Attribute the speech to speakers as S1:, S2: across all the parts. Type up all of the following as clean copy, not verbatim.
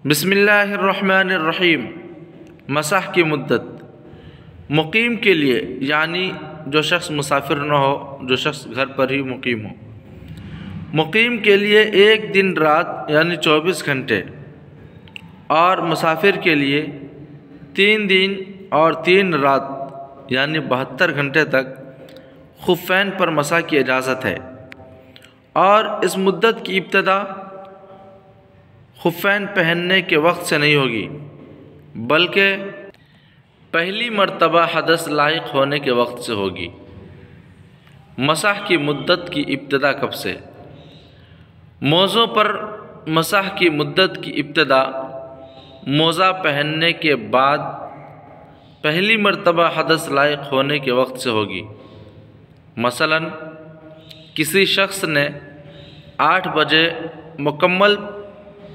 S1: بسم اللہ الرحمن الرحیم۔ مسح کی مدت مقیم کے لیے، یعنی جو شخص مسافر نہ ہو، جو شخص گھر پر ہی مقیم ہو، مقیم کے لیے 1 دن رات یعنی 24 گھنٹے، اور مسافر کے لیے 3 دن اور 3 رات یعنی 72 گھنٹے تک خفین پر مسح کی اجازت ہے۔ اور اس مدت کی ابتدا خفین پہننے کے وقت سے نہیں ہوگی، بلکہ پہلی مرتبہ حدث لاحق ہونے کے وقت سے ہوگی۔ مسح کی مدت کی ابتدا کب سے؟ موزوں پر مسح کی مدت کی ابتدا موزہ پہننے کے بعد پہلی مرتبہ حدث لاحق ہونے کے وقت سے ہوگی۔ مثلا کسی شخص نے 8 بجے مکمل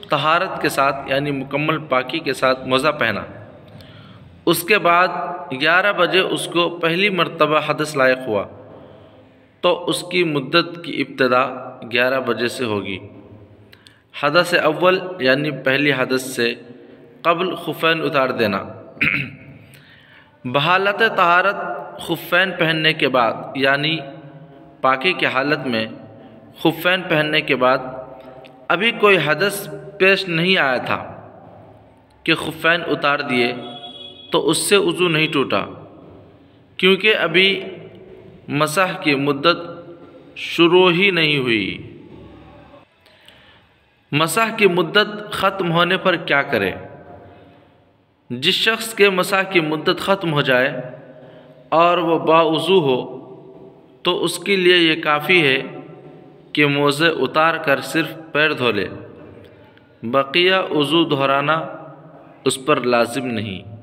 S1: طہارت کے ساتھ یعنی مکمل پاکی کے ساتھ موزہ پہنا، اس کے بعد 11 بجے اس کو پہلی مرتبہ حدث لاحق ہوا، تو اس کی مدت کی ابتدا 11 بجے سے ہوگی۔ حدث اول یعنی پہلی حدث سے قبل خفین اتار دینا۔ بحالت طہارت خفین پہننے کے بعد یعنی پاکی کی حالت میں خفین پہننے کے بعد ابھی کوئی حدث پیش نہیں آیا تھا کہ خفین اتار دیے تو اس سے وضو نہیں ٹوٹا، کیونکہ ابھی مسح کی مدت شروع ہی نہیں ہوئی۔ مسح کی مدت ختم ہونے پر کیا کرے؟ جس شخص کے مسح کی مدت ختم ہو جائے اور وہ باوضو ہو تو اس کے لیے یہ کافی ہے کہ موزے اتار کر صرف پیر دھو لے، بقیہ وضو دہرانا اس پر لازم نہیں۔